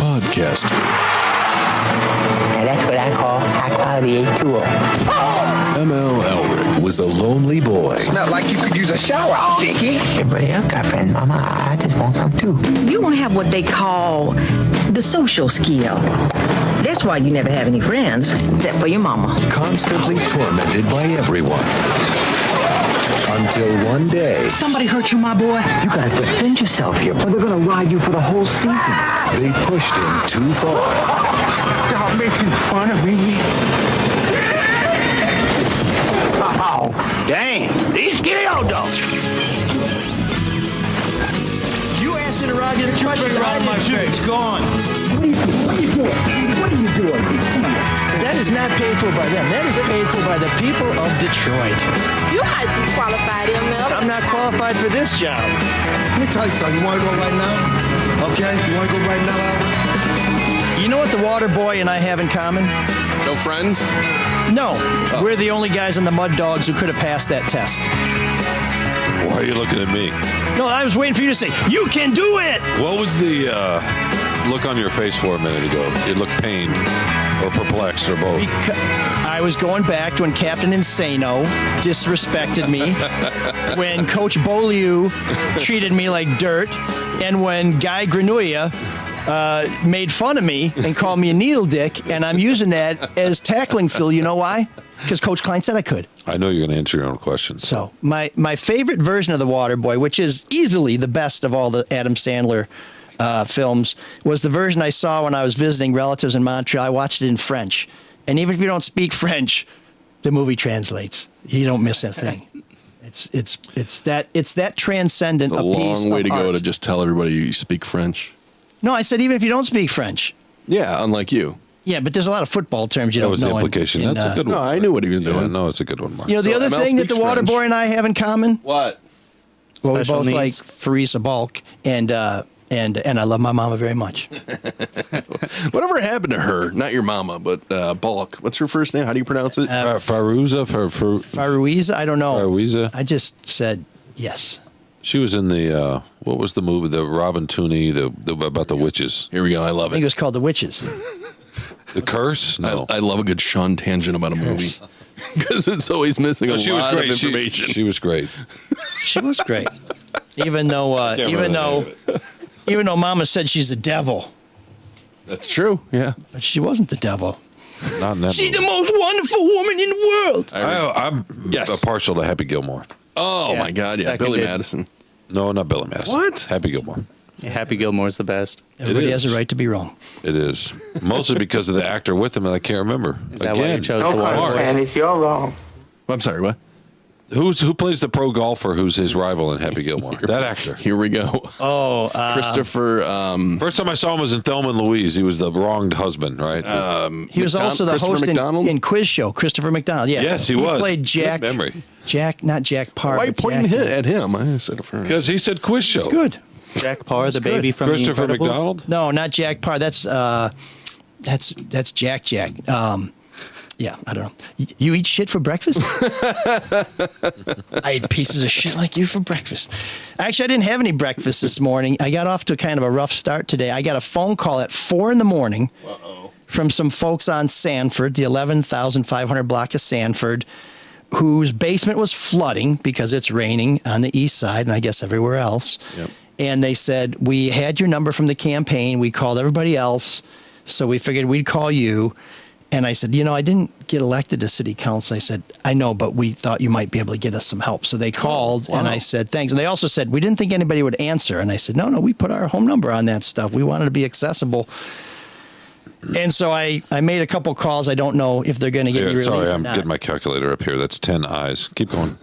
podcaster. Now that's what I call high-quality H2O. ML Elric was a lonely boy. Smelled like you could use a shower, Dickie. Everybody else got friends, Mama. I just want some, too. You don't have what they call the social skill. That's why you never have any friends, except for your mama. Constantly tormented by everyone. Until one day, Somebody hurt you, my boy? You gotta defend yourself here, or they're gonna ride you for the whole season. they pushed him too far. Stop making fun of me. Oh, dang. These get out, though. You asked interrogator, you put it around my face. Gone. What are you doing? What are you doing? That is not paid for by them. That is paid for by the people of Detroit. You might be qualified, ML. I'm not qualified for this job. Let me tell you something. You want to go right now? Okay? You want to go right now, Albert? You know what the water boy and I have in common? No friends? No. We're the only guys on the Mud Dogs who could have passed that test. Why are you looking at me? No, I was waiting for you to say, you can do it! What was the look on your face for a minute ago? You looked pained or perplexed or both. I was going back to when Captain Insano disrespected me, when Coach Beaulieu treated me like dirt, and when Guy Granouilla made fun of me and called me a needle dick, and I'm using that as tackling fuel. You know why? Because Coach Klein said I could. I know you're going to answer your own questions. So my favorite version of the Water Boy, which is easily the best of all the Adam Sandler films, was the version I saw when I was visiting relatives in Montreal. I watched it in French, and even if you don't speak French, the movie translates. You don't miss a thing. It's that transcendent. It's a long way to go to just tell everybody you speak French. No, I said even if you don't speak French. Yeah, unlike you. Yeah, but there's a lot of football terms you That don't was know. the implication. That's a good one. No, I knew what he was Yeah, doing. no, it's a good one, Mark. You know, the other ML thing that the speaks Water French. Boy and I have in common? What? Well, we Special both like needs. Farisa Balk, and I love my mama very much. Whatever happened to her? Not your mama, but Bulk. What's her first name? How do you pronounce it? Farouza, Farouza, I don't know. Farouza? I just said yes. She was in the, what was the movie, the Robin Tooney, the about the witches? Here we go. I love I think it it. was called The Witches. The Curse? No. I love a good Sean tangent about a movie. Because it's always missing a No, she was lot great. of information. She was great. She was great. Even though Mama said she's the devil, That's true. Yeah. but she wasn't the devil. Not in that She's the movie. most wonderful woman in the world. I'm Yes. partial to Happy Gilmore. Oh, Yeah, my God. Yeah. seconded. Billy Madison. No, not Billy Madison. What? Happy Gilmore. Yeah, Happy Gilmore's the best. Everybody is. has a right to be wrong. It is. Mostly because of the actor with him that I can't remember. Is that why you chose the Don't Water Boy? understand this. You're wrong. I'm sorry, what? Who plays the pro golfer who's his rival in Happy Gilmore? That actor. Here we go. Oh, Christopher. First time I saw him was in Thelma and Louise. He was the wronged husband, right? he was also the Christopher host McDonald? in Quiz Show. Christopher McDonald. Yeah. Yes, he was. played Good Jack. memory. Not Jack Parr. Why are you but pointing Jack- at him? I said it for Because he said quiz show. Good. Jack Parr, the good. baby from Christopher The Incredibles? McDonald? No, not Jack Parr. That's Jack. Yeah, I don't know. You eat shit for breakfast? I ate pieces of shit like you for breakfast. Actually, I didn't have any breakfast this morning. I got off to kind of a rough start today. I got a phone call at 4 a.m. from some folks on Sanford, the 11,500 block of Sanford, whose basement was flooding because it's raining on the east side and I guess everywhere else. Yep. And they said, we had your number from the campaign. We called everybody else. So we figured we'd call you. And I said, I didn't get elected to city council. I said, I know, but we thought you might be able to get us some help. So they called and I said, thanks. And they also said, we didn't think anybody would answer. And I said, no, we put our home number on that stuff. We wanted to be accessible. And so I made a couple calls. I don't know if they're going to get me relief Sorry, or I'm not. getting my calculator up here. That's 10 eyes. Keep going.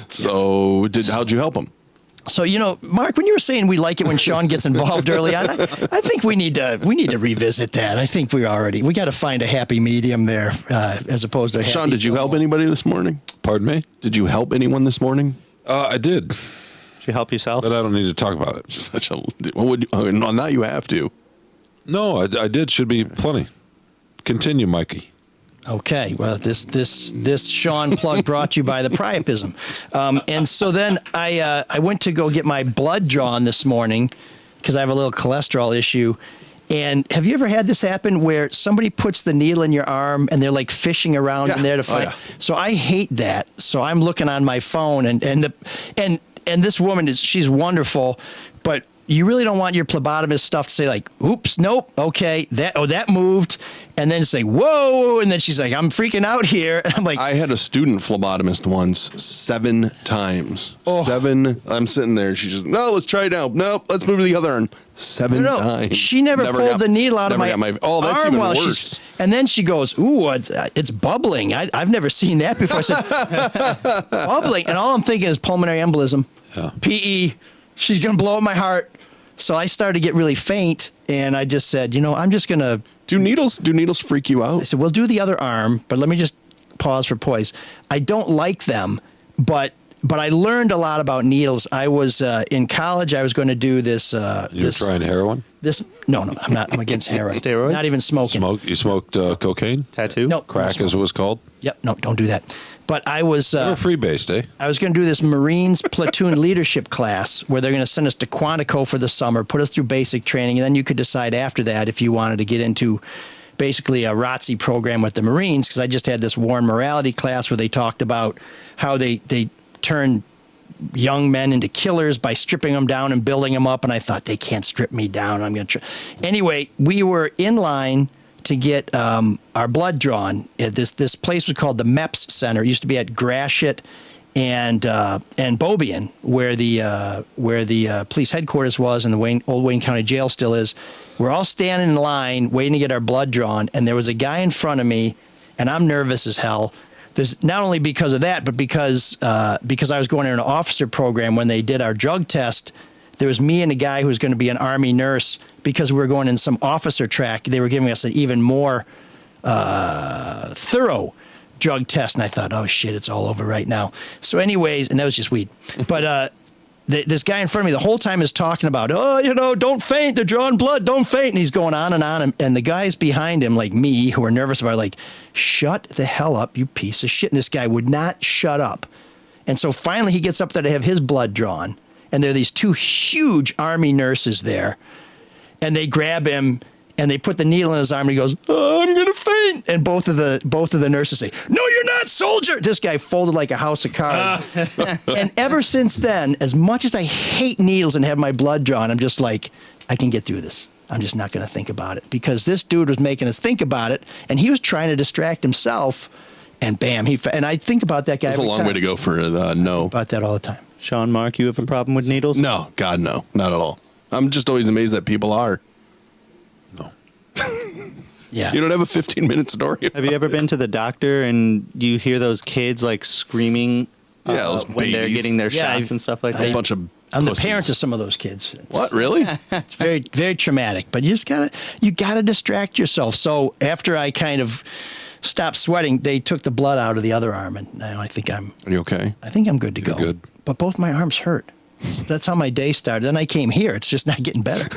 So, how'd you help him? So, Mark, when you were saying we like it when Shawn gets involved early on, I think we need to revisit that. I think we got to find a happy medium there as opposed to a Shawn, happy did you help anybody this morning? Pardon me? Did you help anyone this morning? I did, Did you help yourself? but I don't need to talk about it. Such a. What would you, no, now you have to. No, I did. Should be plenty. Continue, Mikey. Okay, well, this Shawn plug brought to you by the priapism. And so then I went to go get my blood drawn this morning because I have a little cholesterol issue. And have you ever had this happen where somebody puts the needle in your arm and they're like fishing around in there to find? So I hate that. So I'm looking on my phone and this woman she's wonderful, but you really don't want your phlebotomist stuff to say like, oops, nope, okay, that moved, and then say, whoa, and then she's like, I'm freaking out here. And I'm like, I had a student phlebotomist once 7 times. 7. I'm sitting there. She's just, no, let's try it now. No, let's move to the other arm. 7 times. She never pulled the needle out of my arm. Oh, that's even worse. And then she goes, ooh, it's bubbling. I've never seen that before. I said, bubbling. And all I'm thinking is pulmonary embolism. Yeah. PE. She's going to blow up my heart. So I started to get really faint, and I just said, I'm just going to... Do needles freak you out? I said, we'll do the other arm, but let me just pause for poise. I don't like them, but I learned a lot about needles. I was in college. I was going to do this... You're trying heroin? No, I'm not. I'm against heroin. Steroids? Not even smoking. You smoked cocaine? Tattoo? No. Crack, as it was called? Yep. No, don't do that. But I was... You're free-based, eh? I was going to do this Marines platoon leadership class where they're going to send us to Quantico for the summer, put us through basic training, and then you could decide after that if you wanted to get into basically a ROTC program with the Marines, because I just had this war and morality class where they talked about how they turn young men into killers by stripping them down and building them up, and I thought, they can't strip me down. I'm going to try. Anyway, we were in line to get our blood drawn. This place was called the MEPS Center. It used to be at Gratiot and Beaubien, where the police headquarters was, and the old Wayne County Jail still is. We're all standing in line waiting to get our blood drawn, and there was a guy in front of me, and I'm nervous as hell. There's not only because of that, but because I was going in an officer program when they did our drug test. There was me and a guy who was going to be an Army nurse because we were going in some officer track. They were giving us an even more thorough drug test. And I thought, oh, shit, it's all over right now. So anyways, and that was just weed. But this guy in front of me the whole time is talking about, don't faint. They're drawing blood. Don't faint. And he's going on and on. And the guys behind him, like me, who are nervous about it, like, shut the hell up, you piece of shit. And this guy would not shut up. And so finally he gets up there to have his blood drawn. And there are these 2 huge Army nurses there. And they grab him and they put the needle in his arm and he goes, oh, I'm going to faint. And both of the nurses say, no, you're not, soldier. This guy folded like a house of cards. And ever since then, as much as I hate needles and have my blood drawn, I'm just like, I can get through this. I'm just not going to think about it. Because this dude was making us think about it. And he was trying to distract himself. And bam, and I think about that guy. It's a long way to go for no. About that all the time. Shawn, Mark, you have a problem with needles? No, God, no, not at all. I'm just always amazed that people are. No. Yeah. You don't have a 15-minute story. Have you ever been to the doctor and you hear those kids like screaming those when they're babies. getting their shots and stuff like that? A bunch of I'm pussies. the parent of some of those kids. What, really? It's very, very traumatic, but you gotta distract yourself. So after I kind of stopped sweating, they took the blood out of the other arm, and now I think I'm... Are you okay? I think I'm good to go. Good. But both my arms hurt. That's how my day started. Then I came here. It's just not getting better.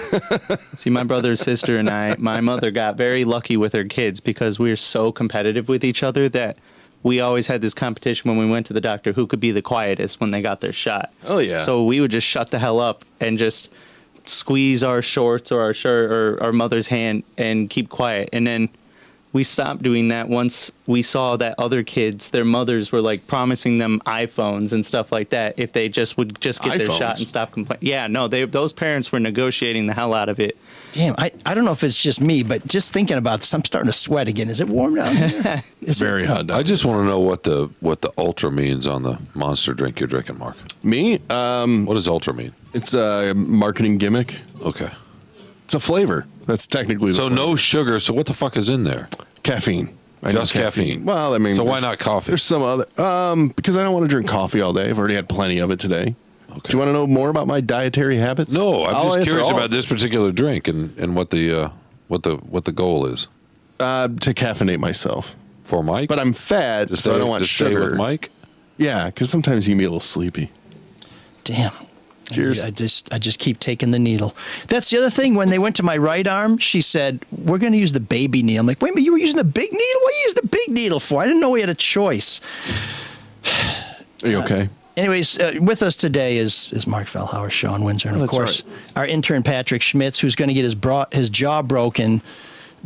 See, my brother, sister, and my mother got very lucky with her kids because we were so competitive with each other that we always had this competition when we went to the doctor who could be the quietest when they got their shot. Oh, yeah. So we would just shut the hell up and just squeeze our shorts or our shirt or our mother's hand and keep quiet. And then we stopped doing that once we saw that other kids, their mothers were like promising them iPhones and stuff like that if they would get their shot and stop complaining. Yeah, no, those parents were negotiating the hell out of it. Damn, I don't know if it's just me, but just thinking about this, I'm starting to sweat again. Is it warm down here? It's very hot. I just want to know what the ultra means on the Monster drink you're drinking, Mark. Me? What does ultra mean? It's a marketing gimmick. Okay. It's a flavor. That's technically the So flavor. no sugar. So what the fuck is in there? Caffeine. Just caffeine. Well, I mean, so why not coffee? There's some other because I don't want to drink coffee all day. I've already had plenty of it today. Okay. Do you want to know more about my dietary habits? No, I'm just curious about this particular drink and what the goal is. To caffeinate myself. For Mike? But I'm fat, so I don't want sugar. Stay with Mike? Yeah, because sometimes you can be a little sleepy. Damn. Cheers. I just keep taking the needle. That's the other thing. When they went to my right arm, she said, "We're going to use the baby needle." I'm like, "Wait a minute, you were using the big needle? What do you use the big needle for?" I didn't know we had a choice. Are you okay? Anyways, with us today is Marc Fellhauer, Shawn Windsor, and of course our intern Patrick Schmitz, who's going to get his jaw broken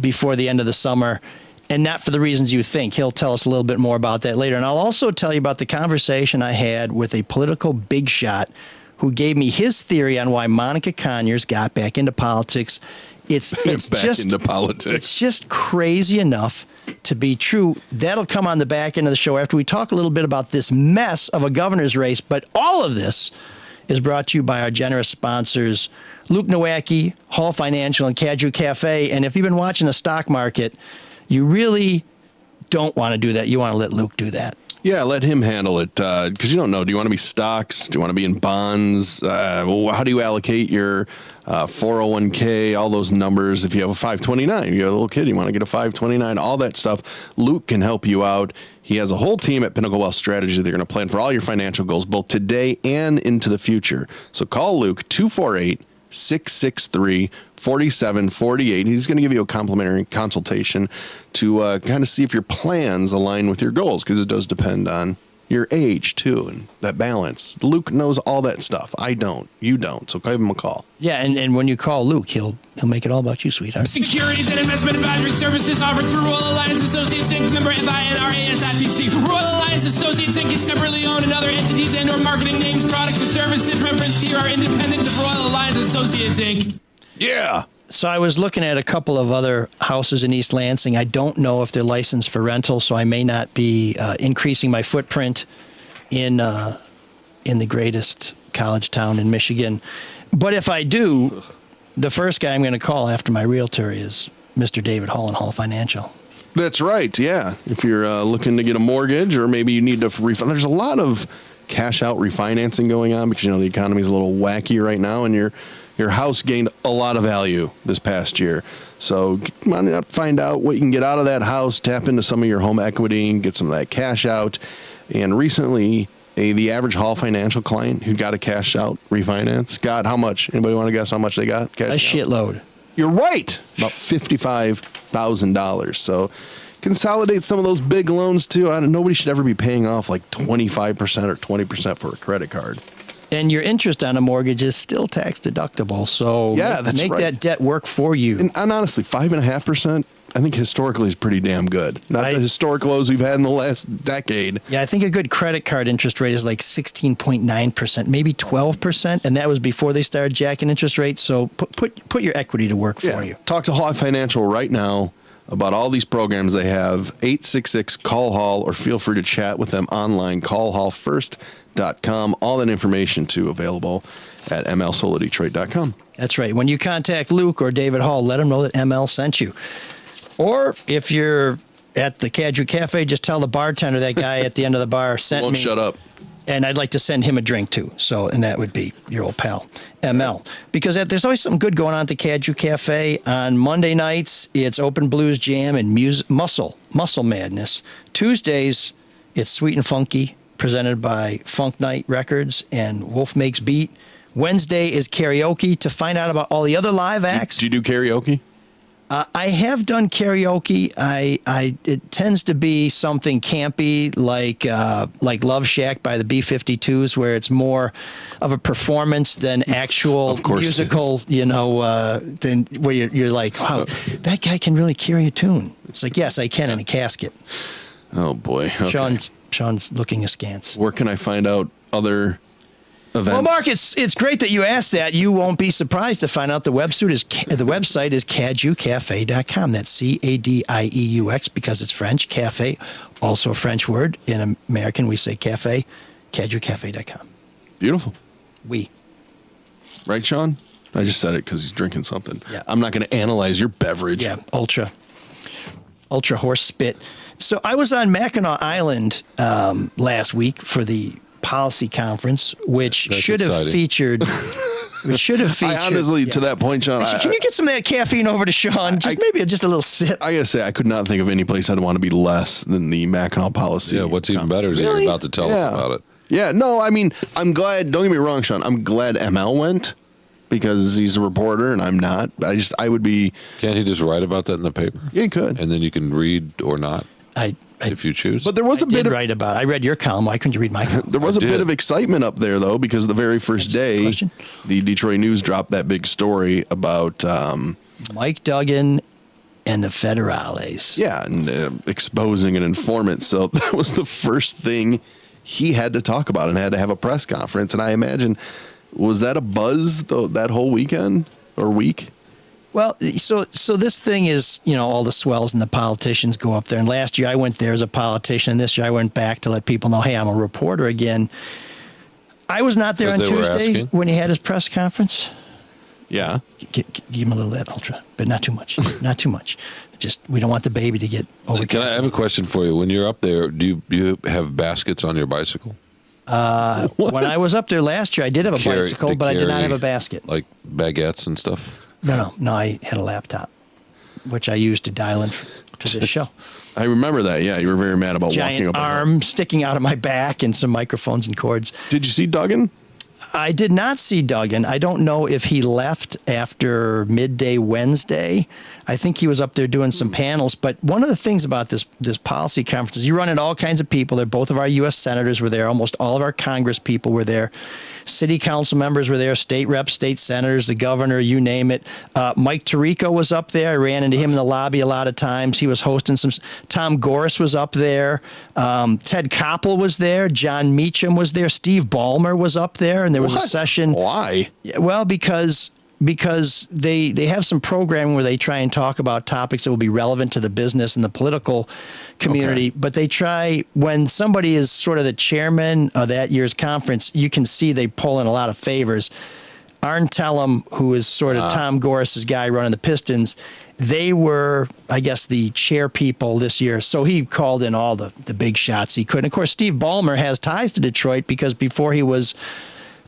before the end of the summer, and not for the reasons you think. He'll tell us a little bit more about that later. And I'll also tell you about the conversation I had with a political big shot who gave me his theory on why Monica Conyers got back into politics. It's back just into politics. It's just crazy enough to be true. That'll come on the back end of the show after we talk a little bit about this mess of a governor's race. But all of this is brought to you by our generous sponsors, Luke Nowacki, Hall Financial, and Cadieux Cafe. And if you've been watching the stock market, you really don't want to do that. You want to let Luke do that. Yeah, let him handle it, because you don't know. Do you want to be stocks? Do you want to be in bonds? How do you allocate your 401k, all those numbers? If you have a 529, you have a little kid, you want to get a 529, all that stuff, Luke can help you out. He has a whole team at Pinnacle Wealth Strategy. They're going to plan for all your financial goals, both today and into the future. So call Luke, 248-663-4748. He's going to give you a complimentary consultation to kind of see if your plans align with your goals, because it does depend on your age, too, and that balance. Luke knows all that stuff. I don't. You don't. So give him a call. Yeah, and when you call Luke, he'll make it all about you, sweetheart. Securities and investment advisory services offered through Royal Alliance Associates Inc. Member FINRA SIPC. Royal Alliance Associates Inc. is separately owned, and other entities and/or marketing names, products, or services referenced here are independent of Royal Alliance Associates Inc. Yeah. So I was looking at a couple of other houses in East Lansing. I don't know if they're licensed for rental, so I may not be increasing my footprint in the greatest college town in Michigan. But if I do, the first guy I'm going to call after my realtor is Mr. David Hall and Hall Financial. That's right, yeah. If you're looking to get a mortgage, or maybe you need to there's a lot of cash out refinancing going on, because the economy's a little wacky right now, and your house gained a lot of value this past year. So come on, find out what you can get out of that house, tap into some of your home equity, and get some of that cash out. And recently, the average Hall Financial client who got a cash out refinance got how much? Anybody want to guess how much they got? A shitload. You're right. About $55,000. So consolidate some of those big loans too. Nobody should ever be paying off like 25% or 20% for a credit card. And your interest on a mortgage is still tax deductible. So make that debt work for you. And honestly, 5.5%, I think historically is pretty damn good. Not the historic lows we've had in the last decade. Yeah, I think a good credit card interest rate is like 16.9%, maybe 12%. And that was before they started jacking interest rates. So put your equity to work for you. Talk to Hall Financial right now about all these programs they have. 866-CALL-HALL, or feel free to chat with them online. callhallfirst.com. All that information too available at mlsolodetroit.com. That's right. When you contact Luke or David Hall, let them know that ML sent you. Or if you're at the Cadieux Cafe, just tell the bartender, that guy at the end of the bar sent me. Won't shut up. And I'd like to send him a drink too. And that would be your old pal, ML. Because there's always something good going on at the Cadieux Cafe. On Monday nights, it's Open Blues Jam and Muscle Madness. Tuesdays, it's Sweet and Funky, presented by Funk Night Records and Wolf Makes Beat. Wednesday is karaoke. To find out about all the other live acts. Do you do karaoke? I have done karaoke. It tends to be something campy, like Love Shack by the B-52s, where it's more of a performance than actual musical. Than where you're like, wow, that guy can really carry a tune. It's like, yes, I can in a casket. Oh boy, okay. Sean's looking askance. Where can I find out other events? Well, Mark, it's great that you asked that. You won't be surprised to find out the website is CadieuxCafe.com. That's CADIEUX because it's French. Cafe, also a French word. In American, we say cafe. CadieuxCafe.com. Beautiful. Right, Shawn? I just said it because he's drinking something. Yeah. I'm not going to analyze your beverage. Yeah, ultra horse spit. So I was on Mackinac Island last week for the policy conference, which should have featured. I honestly, to that point, Shawn. Actually, can you get some of that caffeine over to Shawn? Maybe just a little sip. I gotta say, I could not think of any place I'd want to be less than the Mackinac policy. Yeah, what's even better is you're about to tell us about it. Yeah, no, I mean, I'm glad. Don't get me wrong, Sean. I'm glad ML went because he's a reporter and I'm not. I would be. Can't he just write about that in the paper? Yeah, he could. And then you can read or not. If you choose. But there was a bit of write about. I read your column. Why couldn't you read my column? There was a bit of excitement up there though, because the very first day, the Detroit News dropped that big story about Mike Duggan and the Federales. Yeah, and exposing an informant. So that was the first thing he had to talk about and had to have a press conference. And I imagine, was that a buzz though that whole weekend or week? Well, so this thing is, all the swells and the politicians go up there. And last year I went there as a politician. And this year I went back to let people know, hey, I'm a reporter again. I was not there on Tuesday when he had his press conference. Yeah. Give him a little of that ultra, but not too much. Not too much. Just, we don't want the baby to get over. Can I have a question for you? When you're up there, do you have baskets on your bicycle? When I was up there last year, I did have a bicycle, but I did not have a basket. Like baguettes and stuff? No, I had a laptop, which I used to dial in to this show. I remember that. Yeah, you were very mad about Giant walking up. arm sticking out of my back and some microphones and cords. Did you see Duggan? I did not see Duggan. I don't know if he left after midday Wednesday. I think he was up there doing some panels. But one of the things about this policy conference is you run into all kinds of people there. Both of our U.S. senators were there. Almost all of our Congress people were there. City council members were there. State reps, state senators, the governor, you name it. Mike Tirico was up there. I ran into him in the lobby a lot of times. He was hosting some. Tom Gorris was up there. Ted Koppel was there. John Meacham was there. Steve Ballmer was up there. And there was a session. Why? Well, because they have some programming where they try and talk about topics that will be relevant to the business and the political community. Okay. But they try, when somebody is sort of the chairman of that year's conference, you can see they pull in a lot of favors. Arn Tellem, who is sort of Tom Gorris's guy running the Pistons, they were, I guess, the chair people this year. So he called in all the big shots he could. And of course, Steve Ballmer has ties to Detroit because before he was,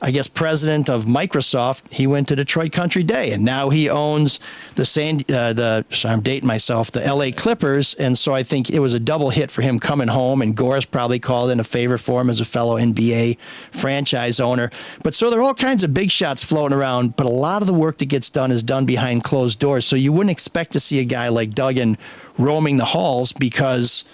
I guess, president of Microsoft, he went to Detroit Country Day, and now he owns I'm dating myself, the LA Clippers, and so I think it was a double hit for him coming home, and Gorris probably called in a favor for him as a fellow NBA franchise owner. But so there are all kinds of big shots floating around, but a lot of the work that gets done is done behind closed doors, so you wouldn't expect to see a guy like Duggan roaming the halls because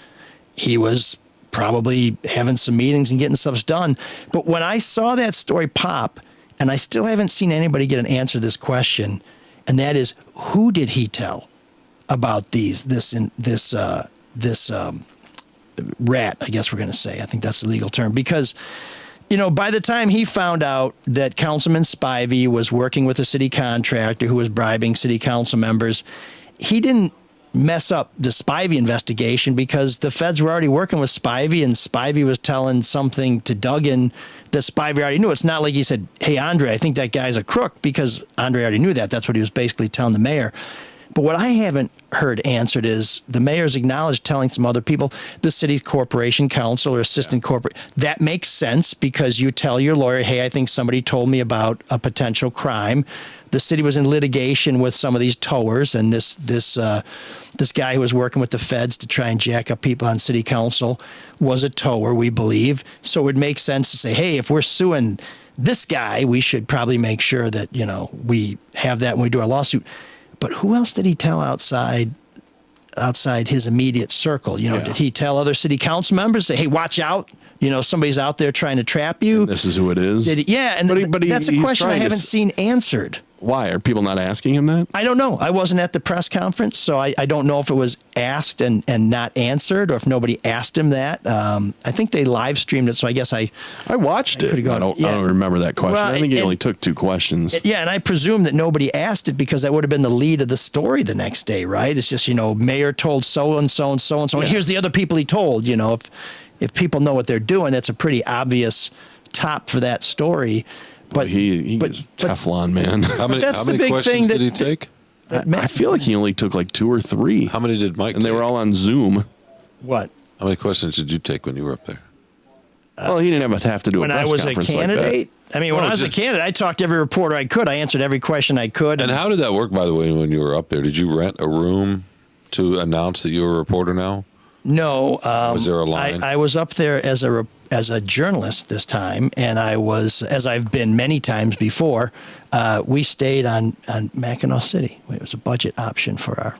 he was probably having some meetings and getting stuff done. But when I saw that story pop, and I still haven't seen anybody get an answer to this question, and that is, who did he tell about this rat, I guess we're going to say. I think that's the legal term. Because, by the time he found out that Councilman Spivey was working with a city contractor who was bribing city council members, he didn't mess up the Spivey investigation because the feds were already working with Spivey, and Spivey was telling something to Duggan that Spivey already knew. It's not like he said, hey, Andre, I think that guy's a crook, because Andre already knew that. That's what he was basically telling the mayor. But what I haven't heard answered is the mayor's acknowledged telling some other people, the city corporation counsel or assistant corporate. That makes sense because you tell your lawyer, hey, I think somebody told me about a potential crime. The city was in litigation with some of these towers, and this guy who was working with the feds to try and jack up people on city council was a tower, we believe. So it would make sense to say, hey, if we're suing this guy, we should probably make sure that, we have that when we do our lawsuit. But who else did he tell outside his immediate circle? Did he tell other city council members, say, hey, watch out? Somebody's out there trying to trap you. And this is who it is. But that's a question I haven't seen answered. Why? Are people not asking him that? I don't know. I wasn't at the press conference, so I don't know if it was asked and not answered, or if nobody asked him that. I think they live streamed it, so I guess I watched it. I don't remember that question. Well, I think he only took 2 questions. And I presume that nobody asked it because that would have been the lead of the story the next day, right? It's just, mayor told so-and-so and so-and-so, and here's the other people he told. If people know what they're doing, that's a pretty obvious top for that story. But he is Teflon, man. How many questions did he take? I feel like he only took like 2 or 3. How many did Mike take? And they were all on Zoom. What? How many questions did you take when you were up there? Well, he didn't have to do a press conference like that. When I was a candidate? I mean, when I was a candidate, I talked to every reporter I could. I answered every question I could. And how did that work, by the way, when you were up there? Did you rent a room to announce that you were a reporter now? No. Was there a line? I was up there as as a journalist this time, and I was, as I've been many times before, we stayed on Mackinac City. It was a budget option for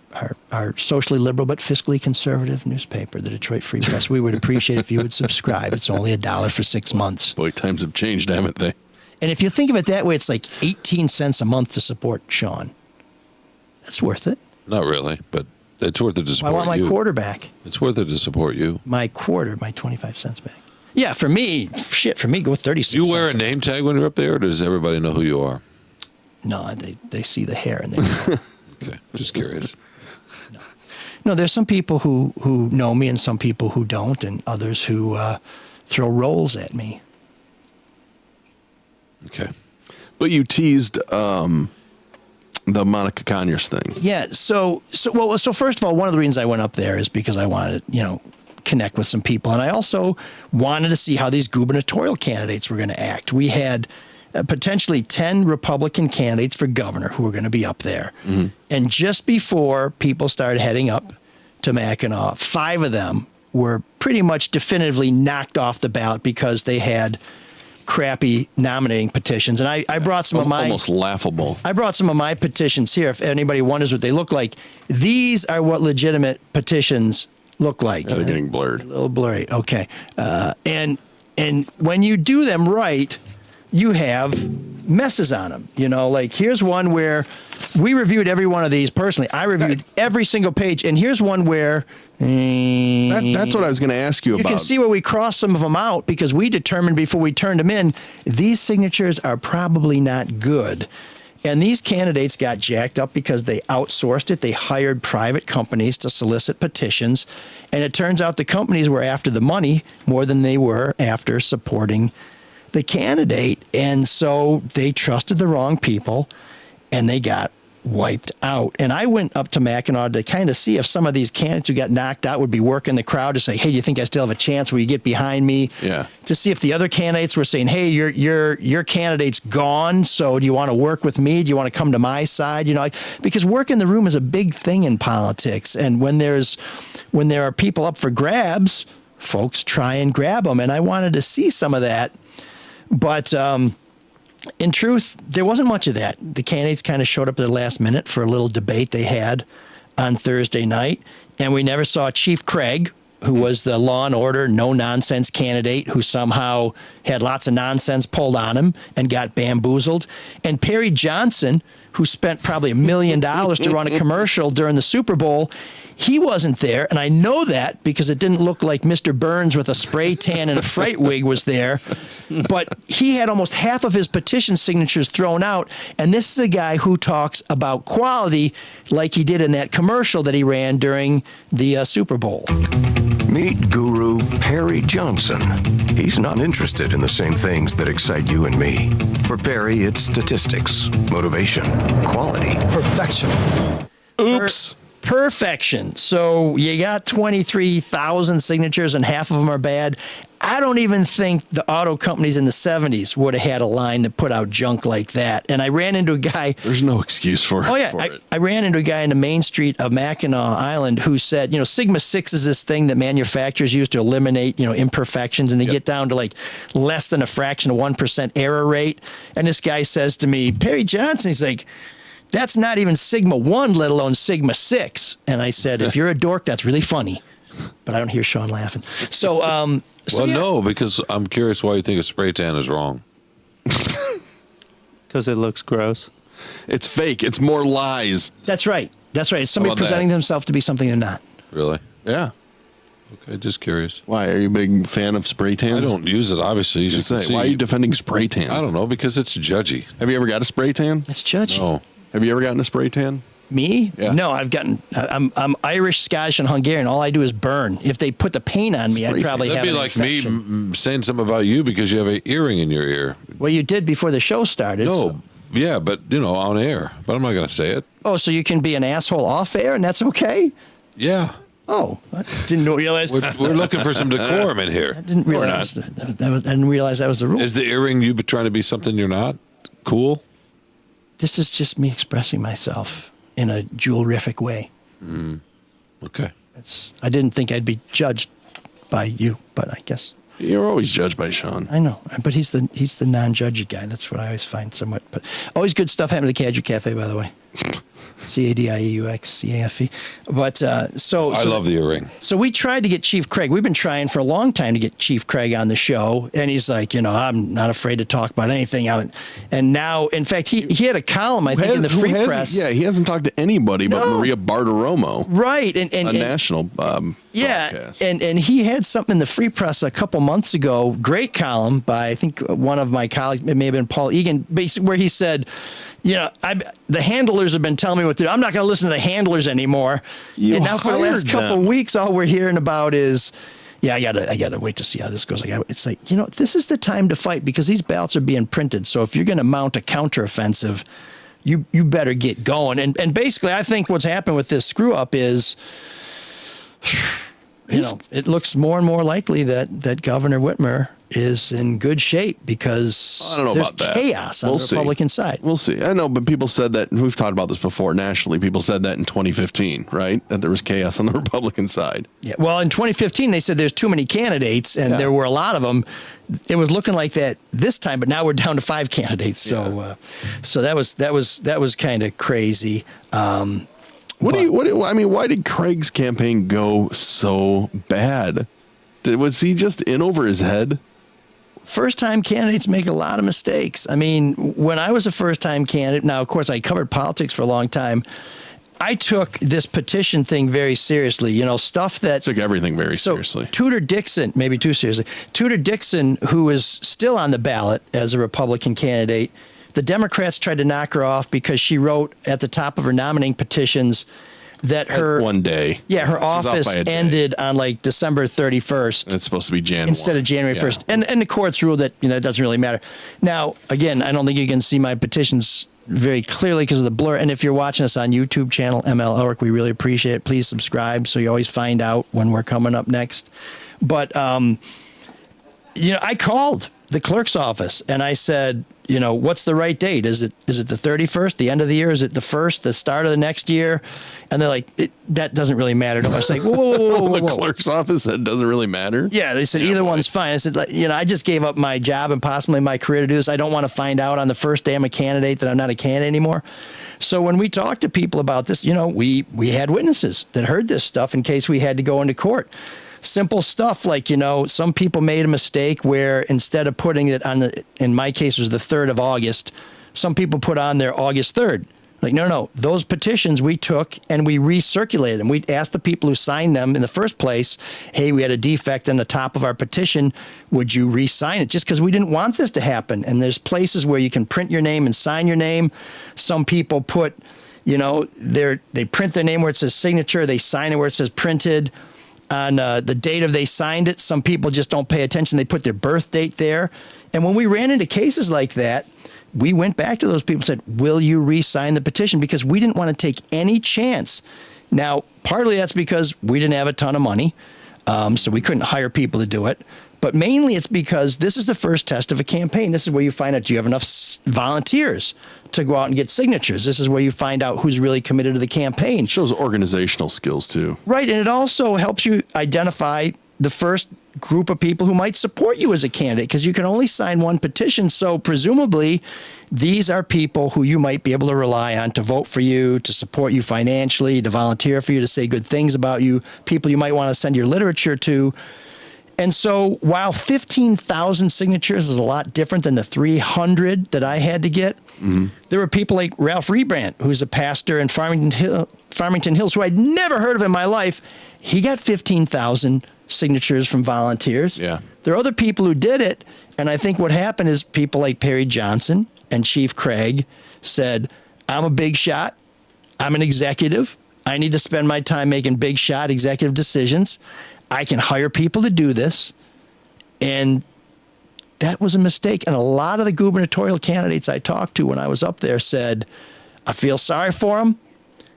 our socially liberal but fiscally conservative newspaper, the Detroit Free Press. We would appreciate if you would subscribe. It's only $1 for 6 months. Boy, times have changed, haven't they? And if you think of it that way, it's like 18 cents a month to support Shawn. That's worth it. Not really, but it's worth it to support you. I want my quarter back. It's worth it to support you. My 25 cents back. Yeah, for me, go 36 You cents. wear a name tag when you're up there, or does everybody know who you are? No, they see the hair and they know. Okay, just curious. No, there's some people who know me and some people who don't, and others who throw rolls at me. Okay. But you teased the Monica Conyers thing. Yeah. So first of all, one of the reasons I went up there is because I wanted to, connect with some people, and I also wanted to see how these gubernatorial candidates were going to act. We had potentially 10 Republican candidates for governor who were going to be up there, and just before people started heading up to Mackinac, 5 of them were pretty much definitively knocked off the ballot because they had crappy nominating petitions. And I brought some of my... Almost laughable. I brought some of my petitions here. If anybody wonders what they look like, these are what legitimate petitions look like. Yeah, they're getting blurred. A little blurry. Okay. And when you do them right, you have messes on them. Like here's one where we reviewed every one of these personally. I reviewed every single page. And here's one where... That's what I was going to ask you about. You can see where we crossed some of them out because we determined before we turned them in, these signatures are probably not good. And these candidates got jacked up because they outsourced it. They hired private companies to solicit petitions. And it turns out the companies were after the money more than they were after supporting the candidate. And so they trusted the wrong people and they got wiped out. And I went up to Mackinac to kind of see if some of these candidates who got knocked out would be working the crowd to say, hey, do you think I still have a chance? Will you get behind me? Yeah. To see if the other candidates were saying, hey, your candidate's gone, so do you want to work with me? Do you want to come to my side? Because work in the room is a big thing in politics. And when there are people up for grabs, folks try and grab them. And I wanted to see some of that. But in truth, there wasn't much of that. The candidates kind of showed up at the last minute for a little debate they had on Thursday night. And we never saw Chief Craig, who was the law and order, no-nonsense candidate who somehow had lots of nonsense pulled on him and got bamboozled. And Perry Johnson, who spent probably $1 million to run a commercial during the Super Bowl, he wasn't there. And I know that because it didn't look like Mr. Burns with a spray tan and a fright wig was there. But he had almost half of his petition signatures thrown out. And this is a guy who talks about quality like he did in that commercial that he ran during the Super Bowl. Meet Guru Perry Johnson. He's not interested in the same things that excite you and me. For Perry, it's statistics, motivation, quality. Perfection. Oops. Perfection. So you got 23,000 signatures and half of them are bad. I don't even think the auto companies in the 70s would have had a line that put out junk like that. And I ran into a guy. There's no excuse for it. Oh, yeah. I ran into a guy in the main street of Mackinac Island who said, Sigma 6 is this thing that manufacturers use to eliminate, imperfections. And they get down to like less than a fraction of 1% error rate. And this guy says to me, Perry Johnson, he's like, that's not even Sigma 1, let alone Sigma 6. And I said, if you're a dork, that's really funny. But I don't hear Shawn laughing. So, No, because I'm curious why you think a spray tan is wrong. Because it looks gross. It's fake. It's more lies. That's right. It's somebody presenting themselves to be something they're not. Really? Yeah. Okay, just curious. Why? Are you a big fan of spray tans? I don't use it, obviously. You say, why are you defending spray tans? I don't know, because it's judgy. Have you ever got a spray tan? It's judgy. No. Have you ever gotten a spray tan? Me? Yeah. No, I'm Irish, Scottish, and Hungarian. All I do is burn. If they put the paint on me, I'd probably have That'd be an like infection. me saying something about you because you have an earring in your ear. Well, you did before the show started. No, so. yeah, but, on air. But I'm not going to say it. Oh, so you can be an asshole off air, and that's okay? Yeah. Oh, I didn't realize. We're looking for some decorum in here. I didn't realize I didn't realize that was the rule. Is the earring you trying to be something you're not? Cool? This is just me expressing myself in a jewelrific way. Okay. I didn't think I'd be judged by you, but I guess. You're always judged by Shawn. I know, but he's the non-judgy guy. That's what I always find somewhat. But always good stuff happening at the Cadre Cafe, by the way. CADIEUXCAFE. But I love the earring. So we tried to get Chief Craig. We've been trying for a long time to get Chief Craig on the show, and he's like, I'm not afraid to talk about anything. And now, in fact, he had a column, I think, in the Free Press. Yeah, he hasn't talked to anybody but Maria Bartiromo. Right, and a national broadcast. and he had something in the Free Press a couple months ago. Great column by I think one of my colleagues, it may have been Paul Egan, where he said, the handlers have been telling me what to do. I'm not going to listen to the handlers anymore. And now for the last couple of weeks, all we're hearing about is, I gotta wait to see how this goes. It's like, this is the time to fight because these ballots are being printed. So if you're going to mount a counteroffensive, you better get going. And basically, I think what's happened with this screw up is, it looks more and more likely that Governor Whitmer is in good shape because I don't know there's about that. Chaos on the Republican side. We'll see. I know, but people said that, we've talked about this before nationally, people said that in 2015, right? That there was chaos on the Republican side. Yeah. Well, in 2015, they said there's too many candidates, and there were a lot of them. It was looking like that this time, but now we're down to 5 candidates. So, so that was kind of crazy. Why did Craig's campaign go so bad? Was he just in over his head? First-time candidates make a lot of mistakes. I mean, when I was a first-time candidate, now, of course, I covered politics for a long time. I took this petition thing very seriously, stuff that... Took everything very seriously. Tudor Dixon, maybe too seriously. Tudor Dixon, who is still on the ballot as a Republican candidate, the Democrats tried to knock her off because she wrote at the top of her nominating petitions that her one day. Yeah, her office ended on like December 31st. And it's supposed to be January instead of January 1st. And the courts ruled that it doesn't really matter. Now, again, I don't think you can see my petitions very clearly because of the blur. And if you're watching us on YouTube channel ML Elric, we really appreciate it. Please subscribe so you always find out when we're coming up next. But I called the clerk's office and I said, what's the right date? Is it the 31st, the end of the year? Is it the 1st, the start of the next year? And they're like, that doesn't really matter. I was like, whoa. The clerk's office said it doesn't really matter? Yeah, they said either one's fine. I said, I just gave up my job and possibly my career to do this. I don't want to find out on the first day I'm a candidate that I'm not a candidate anymore. So when we talked to people about this, we had witnesses that heard this stuff in case we had to go into court. Simple stuff like, some people made a mistake where instead of putting it on in my case, it was the 3rd of August, some people put on there August 3rd. Like, no. Those petitions we took and we recirculated them. We asked the people who signed them in the first place, hey, we had a defect on the top of our petition. Would you re-sign it? Just because we didn't want this to happen. And there's places where you can print your name and sign your name. Some people put, they print their name where it says signature. They sign it where it says printed. On the date of they signed it, some people just don't pay attention. They put their birth date there. And when we ran into cases like that, we went back to those people and said, will you re-sign the petition? Because we didn't want to take any chance. Now, partly that's because we didn't have a ton of money, so we couldn't hire people to do it. But mainly it's because this is the first test of a campaign. This is where you find out, do you have enough volunteers to go out and get signatures? This is where you find out who's really committed to the campaign. It shows organizational skills, too. Right, and it also helps you identify the first group of people who might support you as a candidate, because you can only sign one petition. So presumably, these are people who you might be able to rely on to vote for you, to support you financially, to volunteer for you, to say good things about you, people you might want to send your literature to. And so while 15,000 signatures is a lot different than the 300 that I had to get, there were people like Ralph Rebrandt, who's a pastor in Farmington Hills, who I'd never heard of in my life. He got 15,000 signatures from volunteers. Yeah. There are other people who did it, and I think what happened is people like Perry Johnson and Chief Craig said, I'm a big shot. I'm an executive. I need to spend my time making big shot executive decisions. I can hire people to do this. And that was a mistake. And a lot of the gubernatorial candidates I talked to when I was up there said, I feel sorry for them,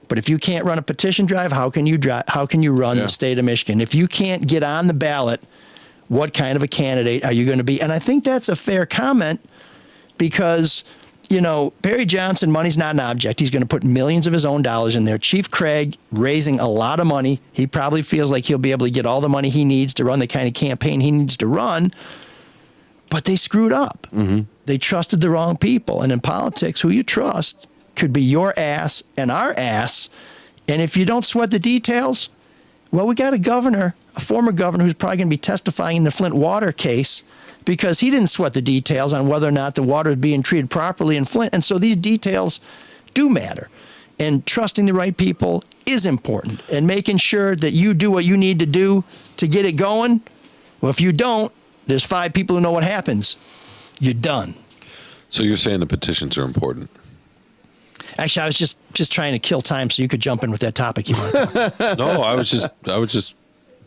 but if you can't run a petition drive, how can you run the state of Michigan? If you can't get on the ballot, what kind of a candidate are you going to be? And I think that's a fair comment because, Barry Johnson, money's not an object. He's going to put millions of his own dollars in there. Chief Craig raising a lot of money. He probably feels like he'll be able to get all the money he needs to run the kind of campaign he needs to run. But they screwed up. Mm-hmm. They trusted the wrong people. And in politics, who you trust could be your ass and our ass. And if you don't sweat the details, well, we got a former governor, who's probably going to be testifying in the Flint water case because he didn't sweat the details on whether or not the water is being treated properly in Flint. And so these details do matter. And trusting the right people is important. And making sure that you do what you need to do to get it going. Well, if you don't, there's 5 people who know what happens. You're done. So you're saying the petitions are important? Actually, I was just trying to kill time so you could jump in with that topic you want. No, I was just.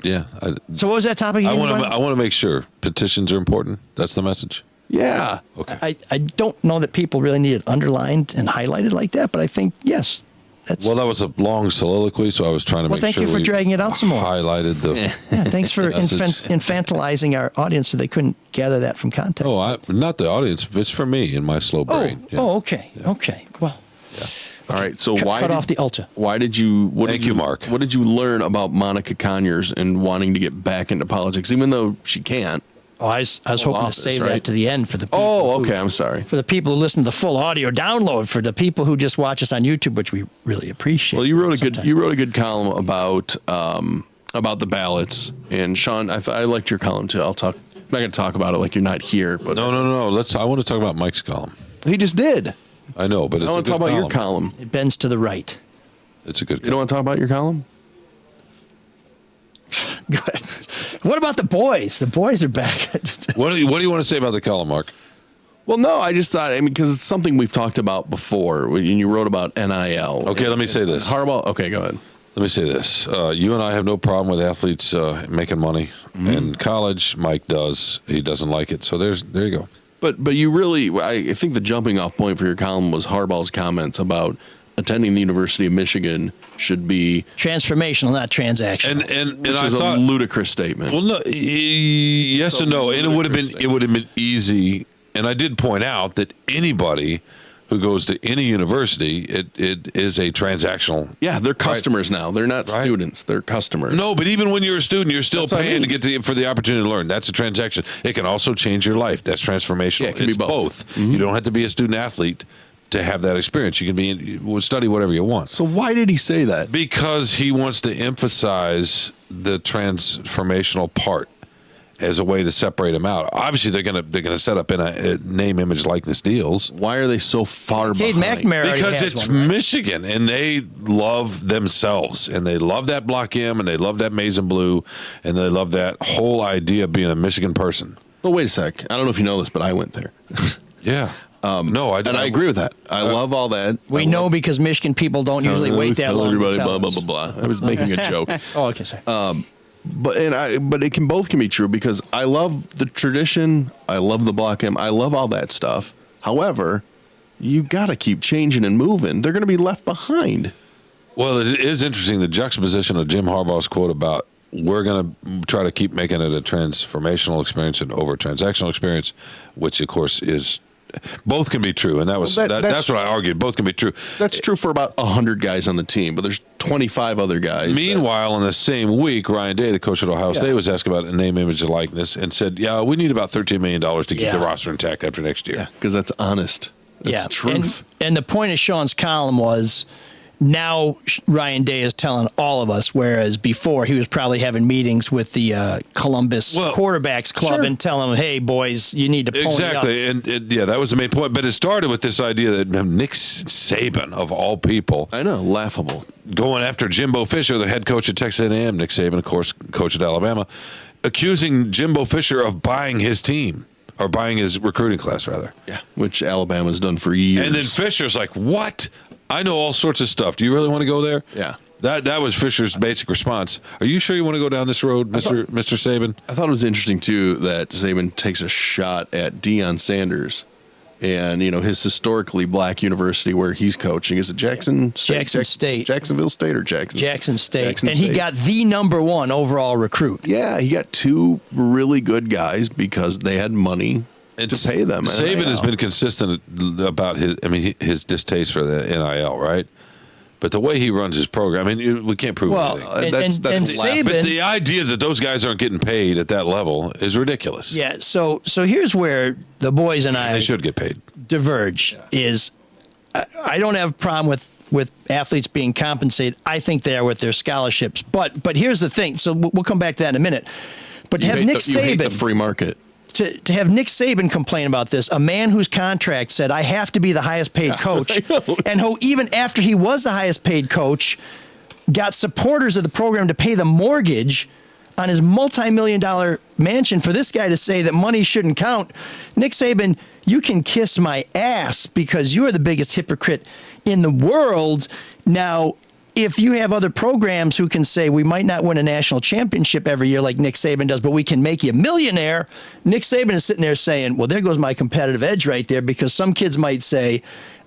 Yeah. So what was that topic? I want to make sure petitions are important. That's the message. Yeah. Okay. I don't know that people really need it underlined and highlighted like that, but I think yes. Well, that was a long soliloquy, so I was trying to make sure. Well, thank you for dragging it out some more. Highlighted the. Yeah, thanks for infantilizing our audience so they couldn't gather that from context. Oh, not the audience. It's for me in my slow brain. Okay. Yeah. Okay. Well. Yeah. All right. So cut off the Ulta. Why did you? Thank you, Mark. What did you learn about Monica Conyers and wanting to get back into politics, even though she can't? Oh, I was hoping to save that to the end for the people. Oh, okay. I'm sorry. For the people who listen to the full audio download, for the people who just watch us on YouTube, which we really appreciate. Well, you wrote a good column about the ballots, and Shawn, I liked your column too. I'm not going to talk about it like you're not here, but no. I want to talk about Mike's column. He just did. I know, but I want to talk about your column. It bends to the right. It's a good column. You don't want to talk about your column? Good. What about the boys? The boys are back. What do you want to say about the column, Mark? Well, no, I just thought, because it's something we've talked about before, and you wrote about NIL. Okay, let me say this. Harbaugh, okay, go ahead. Let me say this. You and I have no problem with athletes making money. Mm-hmm. In college, Mike does. He doesn't like it. So there you go. But you really, I think the jumping off point for your column was Harbaugh's comments about attending the University of Michigan should be transformational, not transactional. And which is a ludicrous statement. Well, no, yes and no. And it would have been easy. And I did point out that anybody who goes to any university, it is a transactional. Yeah, they're customers now. They're not students. They're customers. No, but even when you're a student, you're still paying to get for the opportunity to learn. That's a transaction. It can also change your life. That's transformational. Yeah, it can be both. Mm-hmm. You don't have to be a student athlete to have that experience. You can study whatever you want. So why did he say that? Because he wants to emphasize the transformational part as a way to separate them out. Obviously, they're gonna set up in a name, image, likeness deals. Why are they so far behind? McNamara because it's Michigan, and they love themselves, and they love that Block M, and they love that maize and blue, and they love that whole idea of being a Michigan person. But wait a sec. I don't know if you know this, but I went there. Yeah. No, I and I agree with that. I love all that. We know because Michigan people don't usually wait that long. Everybody, blah blah blah blah. I was making a joke. Oh, okay, sorry. But it can be true because I love the tradition. I love the Block M. I love all that stuff. However, you got to keep changing and moving. They're going to be left behind. Well, it is interesting the juxtaposition of Jim Harbaugh's quote about we're going to try to keep making it a transformational experience and over transactional experience, which of course is. Both can be true, and that's what I argued. Both can be true. That's true for about 100 guys on the team, but there's 25 other guys. Meanwhile, in the same week, Ryan Day, the coach at Ohio State, was asked about a name, image, and likeness, and said, "Yeah, we need about $13 million to keep the roster intact after next year." Yeah, because that's honest. That's truth. And the point of Shawn's column was, now Ryan Day is telling all of us, whereas before he was probably having meetings with the Columbus Quarterbacks Club and telling them, hey, boys, you need to pony exactly. up. And that was the main point. But it started with this idea that Nick Saban, of all people. I know, laughable. Going after Jimbo Fisher, the head coach at Texas A&M, Nick Saban, of course, coach at Alabama, accusing Jimbo Fisher of buying his team. Or buying his recruiting class, rather. Yeah, which Alabama's done for years. And then Fisher's like, what? I know all sorts of stuff. Do you really want to go there? Yeah. That was Fisher's basic response. Are you sure you want to go down this road, Mr. Saban? I thought it was interesting, too, that Saban takes a shot at Deion Sanders and, his historically black university where he's coaching. Is it Jackson State? Jacksonville State or Jackson State? Jackson State. He got the #1 overall recruit. Yeah, he got 2 really good guys because they had money to pay them. Saban has been consistent about his distaste for the NIL, right? But the way he runs his program, we can't prove anything. That's Saban, but the idea that those guys aren't getting paid at that level is ridiculous. Yeah. So here's where the boys and I they should get paid. Diverge. Is I don't have a problem with athletes being compensated. I think they are with their scholarships. But here's the thing. So we'll come back to that in a minute. But to have Nick Saban, you hate the free market. To have Nick Saban complain about this, a man whose contract said, I have to be the highest paid coach, and who even after he was the highest paid coach, got supporters of the program to pay the mortgage on his multi-million-dollar mansion, for this guy to say that money shouldn't count. Nick Saban, you can kiss my ass because you are the biggest hypocrite in the world. Now, if you have other programs who can say we might not win a national championship every year like Nick Saban does, but we can make you a millionaire, Nick Saban is sitting there saying, well, there goes my competitive edge right there, because some kids might say,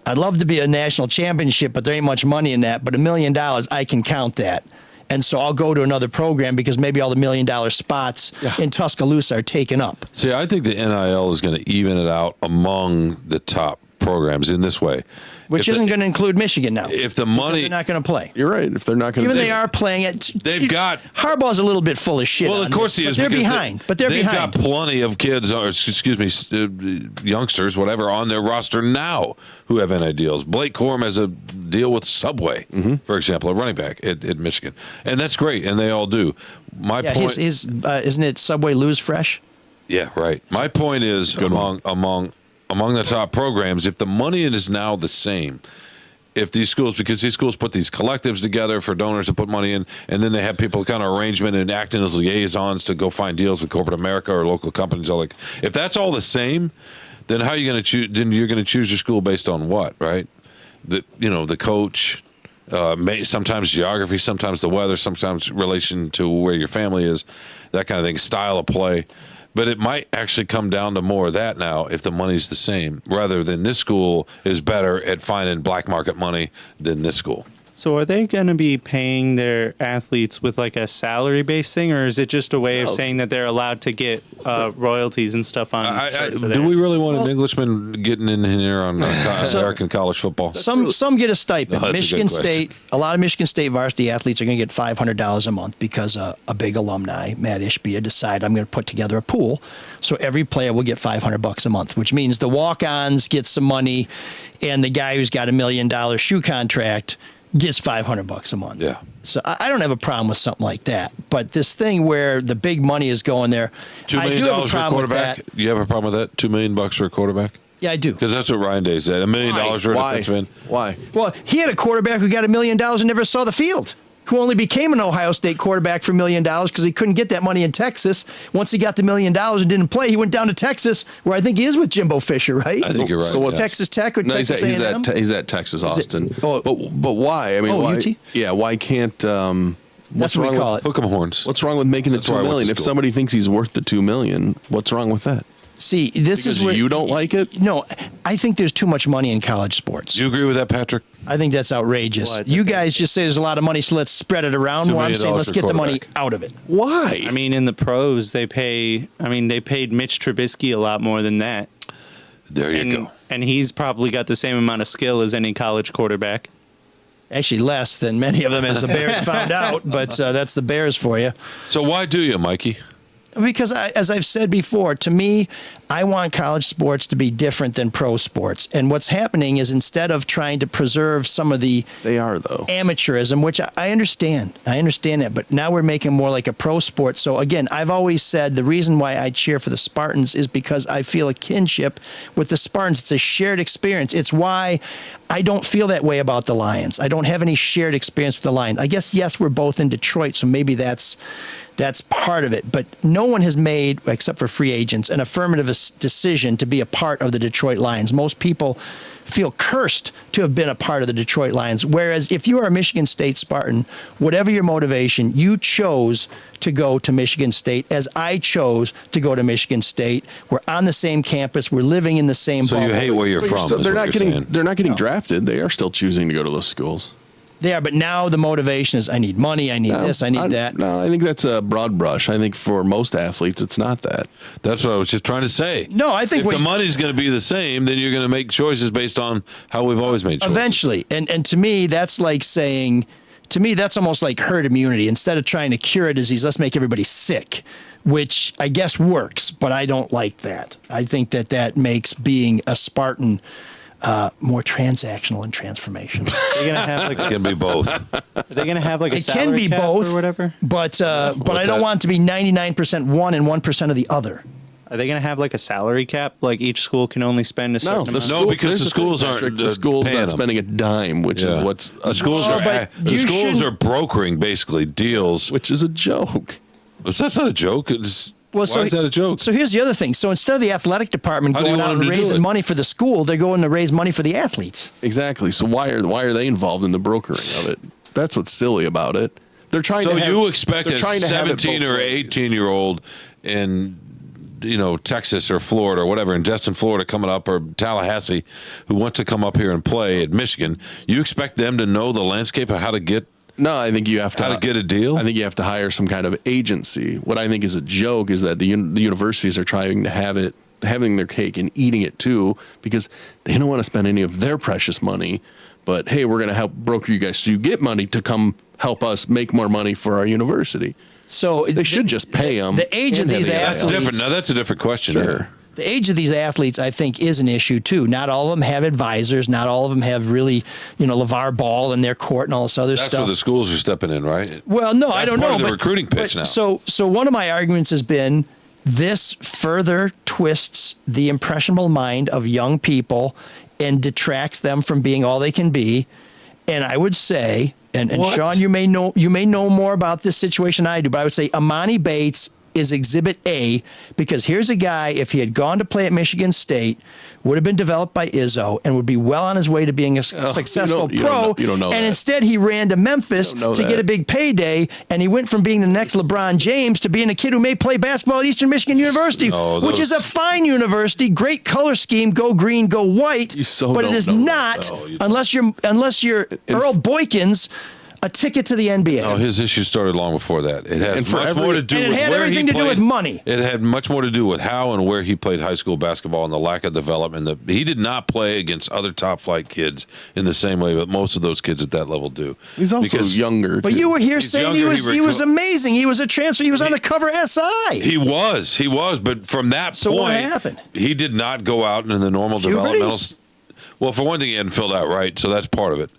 I'd love to be a national championship, but there ain't much money in that. But $1 million, I can count that. And so I'll go to another program because maybe all the $1 million spots in Tuscaloosa are taken up. See, I think the NIL is going to even it out among the top programs in this way. Which isn't going to include Michigan now. If the money... They're not going to play. You're right. If they're not going to... Even they are playing it. They've got... Harbaugh's a little bit full of shit. Well, of course he is. They're behind. They've got plenty of kids, or youngsters, whatever, on their roster now who have NIL deals. Blake Corum has a deal with Subway, for example, a running back at Michigan. And that's great, and they all do. My point... isn't it Subway Lose Fresh? Yeah, right. My point is, among the top programs, if the money is now the same, if these schools, because these schools put these collectives together for donors to put money in, and then they have people kind of arrangement and acting as liaisons to go find deals with corporate America or local companies. If that's all the same, then how are you going to choose? Then you're going to choose your school based on what, right? The coach, sometimes geography, sometimes the weather, sometimes relation to where your family is, that kind of thing, style of play. But it might actually come down to more of that now if the money's the same, rather than this school is better at finding black market money than this school. So are they going to be paying their athletes with like a salary-based thing, or is it just a way of saying that they're allowed to get royalties and stuff on shirts? Do we really want an Englishman getting in here on American college football? Some get a stipend. No, Michigan State, a lot of Michigan State varsity athletes are going to get $500 a month because a big alumni, Matt Ishbia, decided I'm going to put together a pool. So every player will get $500 a month, which means the walk-ons get some money, and the guy who's got $1 million shoe contract gets $500 a month. Yeah. So I don't have a problem with something like that. But this thing where the big money is going there, $2 million I do have a for a problem with quarterback. that. Do you have a problem with that? $2 million for a quarterback? Yeah, I do. Because that's what Ryan Day said. $1 million for a defenseman. Why? Well, he had a quarterback who got $1 million and never saw the field, who only became an Ohio State quarterback for $1 million because he couldn't get that money in Texas. Once he got the $1 million and didn't play, he went down to Texas, where I think he is with Jimbo Fisher, right? I think you're right. So what? Texas Tech or Texas A&M? He's at Texas Austin. Oh. But why? I mean, why? UT? Yeah, why can't? That's what we call it. Hook 'em horns. What's wrong with making the $2 million? If somebody thinks he's worth the $2 million, what's wrong with that? See, this is where you don't like it. No, I think there's too much money in college sports. Do you agree with that, Patrick? I think that's outrageous. You guys just say there's a lot of money, so let's spread it around more. I'm saying let's get the money out of it. Why? I mean, in the pros, they paid Mitch Trubisky a lot more than that. There you go. And he's probably got the same amount of skill as any college quarterback. Actually, less than many of them, as the Bears found out, but that's the Bears for you. So why do you, Mikey? Because, as I've said before, to me, I want college sports to be different than pro sports. And what's happening is instead of trying to preserve some of the amateurism, which I understand. I understand that. But now we're making more like a pro sport. So, again, I've always said the reason why I cheer for the Spartans is because I feel a kinship with the Spartans. It's a shared experience. It's why I don't feel that way about the Lions. I don't have any shared experience with the Lions. I guess, yes, we're both in Detroit, so maybe that's part of it. But no one has made, except for free agents, an affirmative decision to be a part of the Detroit Lions. Most people feel cursed to have been a part of the Detroit Lions. Whereas if you are a Michigan State Spartan, whatever your motivation, you chose to go to Michigan State, as I chose to go to Michigan State. We're on the same campus. We're living in the same bubble. So you hate where you're from. They're not getting drafted. They are still choosing to go to those schools. They are, but now the motivation is I need money, I need this, I need that. No, I think that's a broad brush. I think for most athletes, it's not that. That's what I was just trying to say. No, I think if the money's going to be the same, then you're going to make choices based on how we've always made choices. Eventually. And to me, that's like saying, that's almost like herd immunity. Instead of trying to cure a disease, let's make everybody sick, which I guess works, but I don't like that. I think that makes being a Spartan more transactional and transformational. They're gonna have like it can be both. Are they gonna have like a it salary can be cap both or whatever? But I don't want it to be 99% one and 1% of the other. Are they going to have like a salary cap? Like each school can only spend a certain amount? No, because the schools aren't. The school's not them. spending a dime, which is what's the schools are brokering basically deals, which is a joke. But that's not a joke. Why is that a joke? So here's the other thing. So instead of the athletic department going out and raising money for the school, they're going to raise money for the athletes. Exactly. So why are they involved in the brokering of it? That's what's silly about it. They're trying to. So you expect a 17 or 18-year-old in Texas or Florida or whatever, in Destin, Florida, coming up, or Tallahassee, who wants to come up here and play at Michigan, you expect them to know the landscape of how to get? No, I think you have to. How to get a deal? I think you have to hire some kind of agency. What I think is a joke is that the universities are trying to having their cake and eating it too, because they don't want to spend any of their precious money. But hey, we're going to help broker you guys so you get money to come help us make more money for our university. So they should just pay them. The age of these athletes. That's different. Now that's a different question. Sure. The age of these athletes, I think, is an issue too. Not all of them have advisors. Not all of them have really, LeVar Ball in their court and all this other stuff. That's where the schools are stepping in, right? Well, no, I don't know. That's part of the recruiting pitch now. So one of my arguments has been this further twists the impressionable mind of young people and detracts them from being all they can be. And I would say, and Shawn, you may know more about this situation than I do, but I would say Amani Bates is Exhibit A, because here's a guy, if he had gone to play at Michigan State, would have been developed by Izzo and would be well on his way to being a successful pro. You don't know and that. Instead, he ran to Memphis to get a big payday, and he went from being the next LeBron James to being a kid who may play basketball at Eastern Michigan University, which is a fine university, great color scheme, go green, go white, but it is not, unless you're Earl Boykins, a ticket to the NBA. No, his issue started long before that. It had much more to do with where he played. To do with money. It had much more to do with how and where he played high school basketball and the lack of development. He did not play against other top flight kids in the same way that most of those kids at that level do. He's also younger. But you were here saying he was amazing. He was a transfer. He was on the cover of SI. He was. But from that point, what happened? He did not go out in the normal developmental. Well, for one thing, he hadn't filled out right, so that's part of it.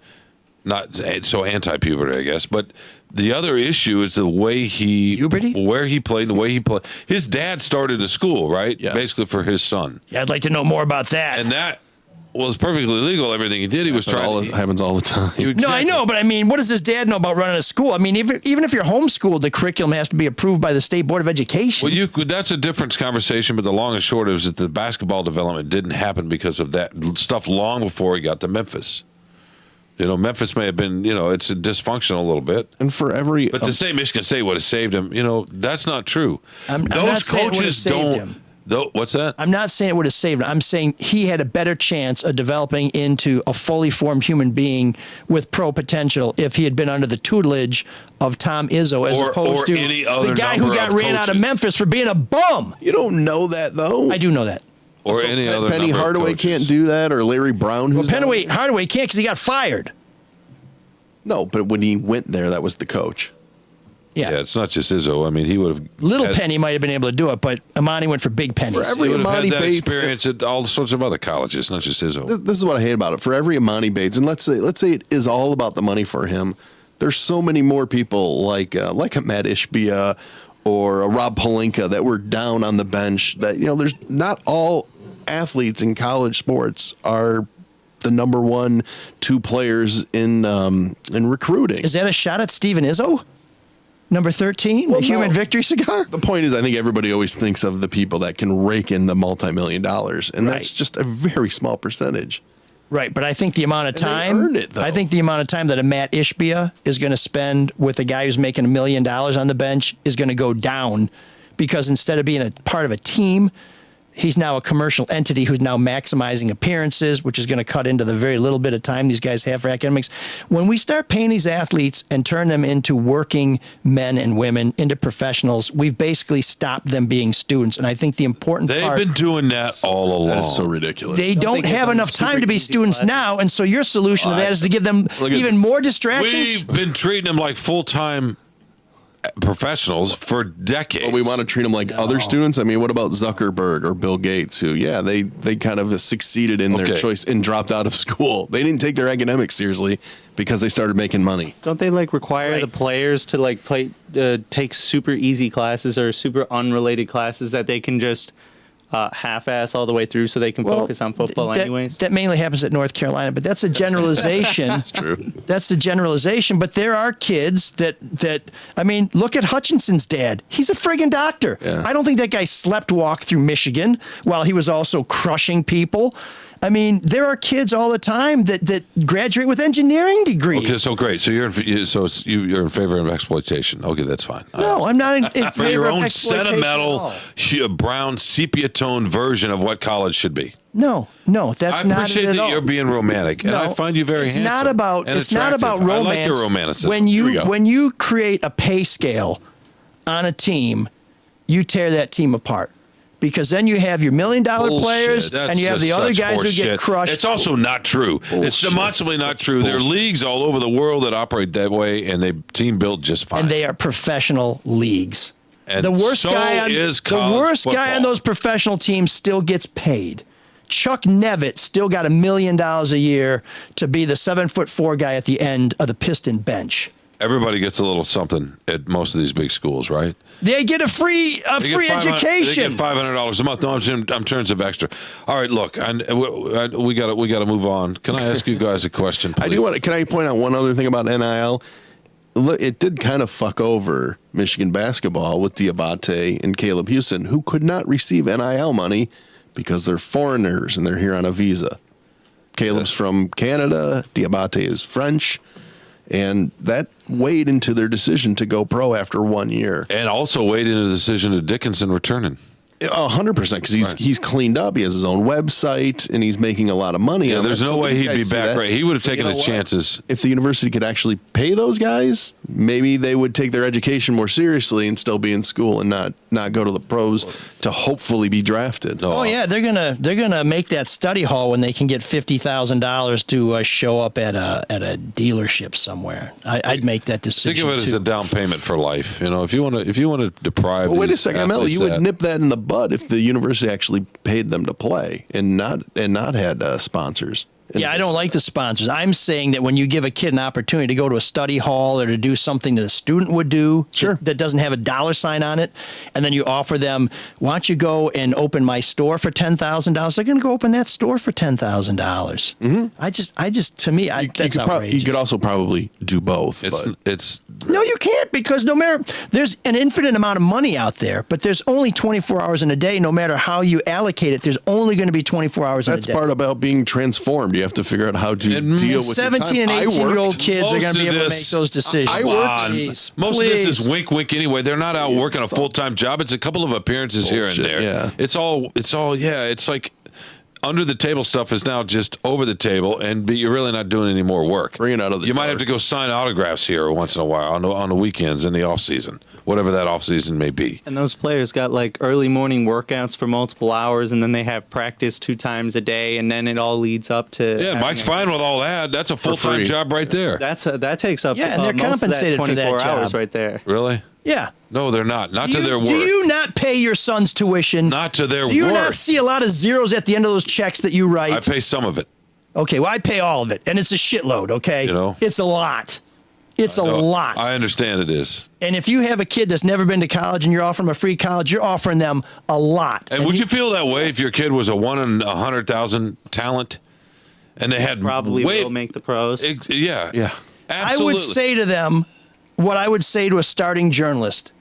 Not so anti-puberty, I guess, but the other issue is the way where he played, the way he played. His dad started a school, right? Yes. Basically for his son. Yeah, I'd like to know more about that. And that was perfectly legal. Everything he did, he was trying. It happens all the time. No, I know, but I mean, what does his dad know about running a school? I mean, even if you're homeschooled, the curriculum has to be approved by the State Board of Education. Well, that's a different conversation, but the long and short is that the basketball development didn't happen because of that stuff long before he got to Memphis. Memphis may have been, it's dysfunctional a little bit. And for every... But to say Michigan State would have saved him, that's not true. I'm not saying it would have saved him. What's that? I'm not saying it would have saved him. I'm saying he had a better chance of developing into a fully formed human being with pro potential if he had been under the tutelage of Tom Izzo as opposed to the guy who got ran out of Memphis for being a bum. You don't know that, though. I do know that. Or any other Penny Hardaway can't do that, or Larry Brown. Penny Hardaway can't because he got fired. No, but when he went there, that was the coach. Yeah, it's not just Izzo. I mean, he would have. Penny might have been able to do it, but Amani went for big pennies. For every he would have Amani had that Bates experience at all sorts of other colleges, not just Izzo. This is what I hate about it. For every Amani Bates, and let's say it is all about the money for him. There's so many more people like a Matt Ishbia or a Rob Pelinka that were down on the bench. That there's not all athletes in college sports are the number 1, 2 players in recruiting. Is that a shot at Steven Izzo? Number 13, the Human Victory Cigar? The point is, I think everybody always thinks of the people that can rake in the multi-million dollars, and that's just a very small percentage. Right, but I think the amount of time, that a Matt Ishbia is going to spend with a guy who's making $1 million on the bench is going to go down, because instead of being a part of a team, He's now a commercial entity who's now maximizing appearances, which is going to cut into the very little bit of time these guys have for academics. When we start paying these athletes and turn them into working men and women, into professionals, we've basically stopped them being students. And I think the important They've part... been doing that all along. That is so ridiculous. They don't have enough time to be students now, and so your solution to that is to give them even more distractions? We've been treating them like full-time professionals for decades. Well, we want to treat them like other students. I mean, what about Zuckerberg or Bill Gates, who, they kind of succeeded in their choice and dropped out of school. They didn't take their academics seriously because they started making money. Don't they require the players to take super easy classes or super unrelated classes that they can just half-ass all the way through so they can focus on football anyways? That mainly happens at North Carolina, but that's a generalization. That's true. That's the generalization, but there are kids that I mean, look at Hutchinson's dad. He's a friggin' doctor. Yeah. I don't think that guy walked through Michigan while he was also crushing people. I mean, there are kids all the time that graduate with engineering degrees. Okay, so great. So you're in favor of exploitation. Okay, that's fine. No, I'm not in favor for your own of exploitation sentimental, brown, sepia-toned version of what college should be. No, that's not it at all. I appreciate that you're being romantic, and I find you very handsome. It's not about romance. I like your romanticism. When you create a pay scale on a team, you tear that team apart. Because then you have your $1 million players, and you have the other guys who get crushed. It's also not true. It's demonstrably not true. There are leagues all over the world that operate that way, and they team build just fine. And they are professional leagues. And the worst guy on those professional teams still gets paid. Chuck Nevitt still got $1 million a year to be the 7'4" guy at the end of the Piston bench. Everybody gets a little something at most of these big schools, right? They get a free education. They get $500 a month. No, I'm turning some extra. All right, look, we got to move on. Can I ask you guys a question, please? I do want to. Can I point out one other thing about NIL? Look, it did kind of fuck over Michigan basketball with Diabate and Caleb Houston, who could not receive NIL money because they're foreigners and they're here on a visa. Caleb's from Canada. Diabate is French. And that weighed into their decision to go pro after 1 year. And also weighed into the decision of Dickinson returning. 100%, because he's cleaned up. He has his own website, and he's making a lot of money. Yeah, there's no way he'd be back. Right, he would have taken the chances. If the university could actually pay those guys, maybe they would take their education more seriously and still be in school and not go to the pros to hopefully be drafted. Oh yeah, they're gonna make that study hall when they can get $50,000 to show up at a dealership somewhere. I'd make that decision. Think of it as a down payment for life. You know, if you want to deprive. Well, wait a second, Mel. You would nip that in the bud if the university actually paid them to play and not had sponsors. Yeah, I don't like the sponsors. I'm saying that when you give a kid an opportunity to go to a study hall or to do something that a student would do that doesn't have a dollar sign on it, and then you offer them, why don't you go and open my store for $10,000? They're going to go open that store for $10,000. Mm-hmm. I just, to me, that's outrageous. You could also probably do both. No, you can't, because no matter, there's an infinite amount of money out there, but there's only 24 hours in a day. No matter how you allocate it, there's only going to be 24 hours in a day. That's part about being transformed. You have to figure out how to deal with 17 and 18-year-old kids are going to be able to make those decisions. Most of this is wink, wink anyway. They're not out working a full-time job. It's a couple of appearances here and there. Yeah. It's like under the table stuff is now just over the table, but you're really not doing any more work. Bring it out of the You might have to go sign autographs here once in a while on the weekends in the off season, whatever that off season may be. And those players got early morning workouts for multiple hours, and then they have practice 2 times a day, and then it all leads up to. Yeah, Mike's fine with all that. That's a full-time job right there. That takes up. Yeah, and they're compensated most of that 24 for that hours job. right there. Really? Yeah. No, they're not. Not to their work. Do you not pay your son's tuition? Not to their work. Do you not see a lot of zeros at the end of those checks that you write? I pay some of it. Okay, well, I pay all of it, and it's a shitload, okay? It's a lot. It's a lot. I understand it is. And if you have a kid that's never been to college and you're offering them a free college, you're offering them a lot. And would you feel that way if your kid was a 1 in 100,000 talent and they had probably will make the pros? Yeah. Absolutely. I would say to them what I would say to a starting journalist.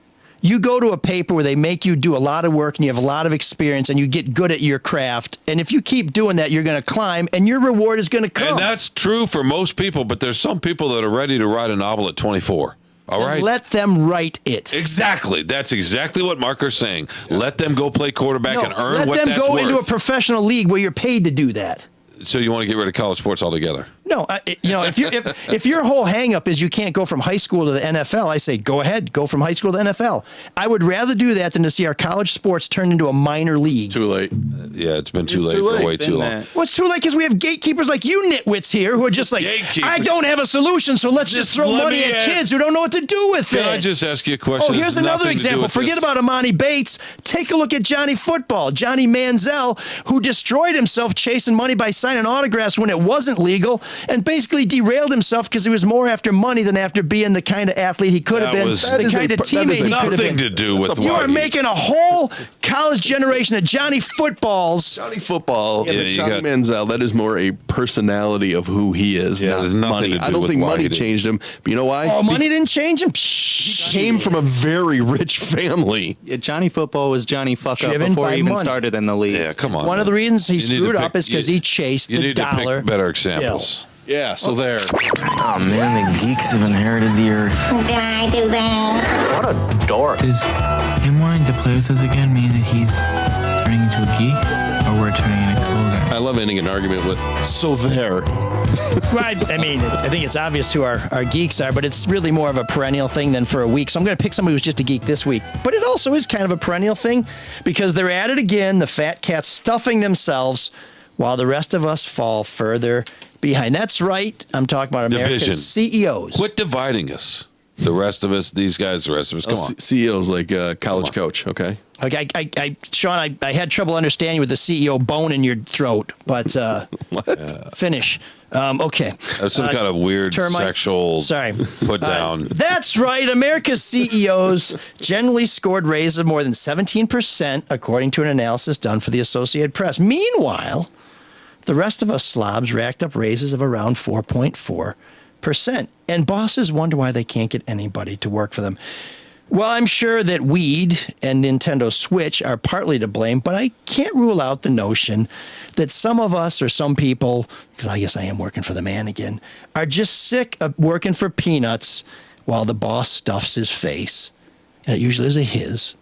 You go to a paper where they make you do a lot of work and you have a lot of experience and you get good at your craft. And if you keep doing that, you're going to climb and your reward is going to come. And that's true for most people, but there's some people that are ready to write a novel at 24. All right. Let them write it. Exactly. That's exactly what Marker's saying. Let them go play quarterback and earn what that's worth. Let them go into a professional league where you're paid to do that. So you want to get rid of college sports altogether? No, if your whole hang-up is you can't go from high school to the NFL, I say go ahead, go from high school to the NFL. I would rather do that than to see our college sports turn into a minor league. Too late. Yeah, it's been too late for way too long. Well, it's too late because we have gatekeepers like you nitwits here who are just like, I don't have a solution, so let's just throw money at kids who don't know what to do with it. Can I just ask you a question? Oh, here's another example. Forget about Amani Bates. Take a look at Johnny Football, Johnny Manziel, who destroyed himself chasing money by signing autographs when it wasn't legal and basically derailed himself because he was more after money than after being the kind of athlete he could have been, the kind of teammate he could have been. Nothing to do with You are making a whole college generation of Johnny Footballs. Johnny Football, Johnny Manziel, that is more a personality of who he is, not money. I don't think money changed him, but you know why? Oh, money didn't change him? He came from a very rich family. Yeah, Johnny Football was Johnny Fuck Up before he even started in the league. Yeah, come on. One of the reasons he screwed up is because he chased the dollar. You need to pick better examples. Yeah, so there. Oh man, the geeks have inherited the earth. Did I do that? What a dork. Does him wanting to play with us again mean that he's turning into a geek, or we're turning into clothing? I love ending an argument with, so there. Right. I mean, I think it's obvious who our geeks are, but it's really more of a perennial thing than for a week. So I'm going to pick somebody who's just a geek this week. But it also is kind of a perennial thing because they're at it again, the fat cats stuffing themselves while the rest of us fall further behind. That's right. I'm talking about America's CEOs. Quit dividing us. The rest of us, these guys, the rest of us, come on. CEOs like a college coach, okay? Okay, Shawn, I had trouble understanding with the CEO bone in your throat, but finish. Okay. That's some kind of weird sexual put down. That's right. America's CEOs generally scored raises of more than 17%, according to an analysis done for the Associated Press. Meanwhile, the rest of us slobs racked up raises of around 4.4%. And bosses wonder why they can't get anybody to work for them. Well, I'm sure that weed and Nintendo Switch are partly to blame, but I can't rule out the notion that some of us or some people, because I guess I am working for the man again, are just sick of working for peanuts while the boss stuffs his face, and it usually is a his,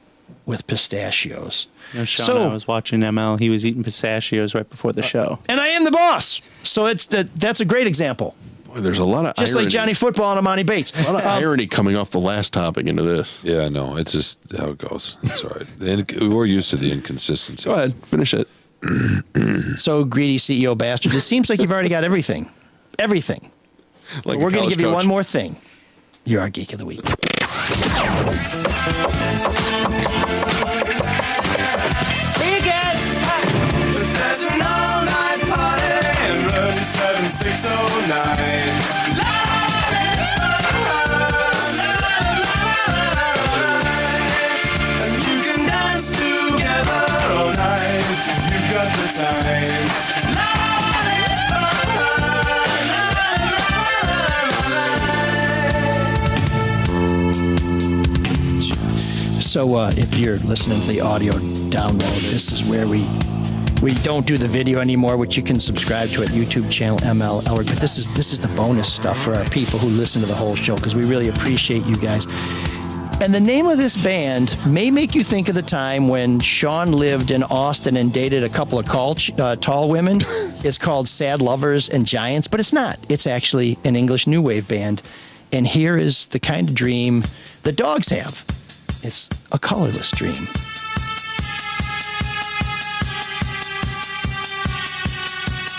with pistachios. You know, Shawn, I was watching ML. He was eating pistachios right before the show. And I am the boss. So that's a great example. Boy, there's a lot of just irony. like Johnny Football and Amani Bates. A lot of irony coming off the last topic into this. Yeah, no, it's just how it goes. It's all right. We're used to the inconsistency. Go ahead, finish it. So greedy CEO bastards. It seems like you've already got everything. Everything. Like we're going to give you one more thing. You're our Geek of the Week. There's an all-night party in room 7609. And you can dance together all night if you've got the time. So if you're listening to the audio download, this is where we don't do the video anymore, which you can subscribe to at YouTube channel ML Elric. But this is the bonus stuff for our people who listen to the whole show because we really appreciate you guys. And the name of this band may make you think of the time when Shawn lived in Austin and dated a couple of tall women. It's called Sad Lovers and Giants, but it's not. It's actually an English new wave band. And here is the kind of dream the Dogs have. It's a colorless dream.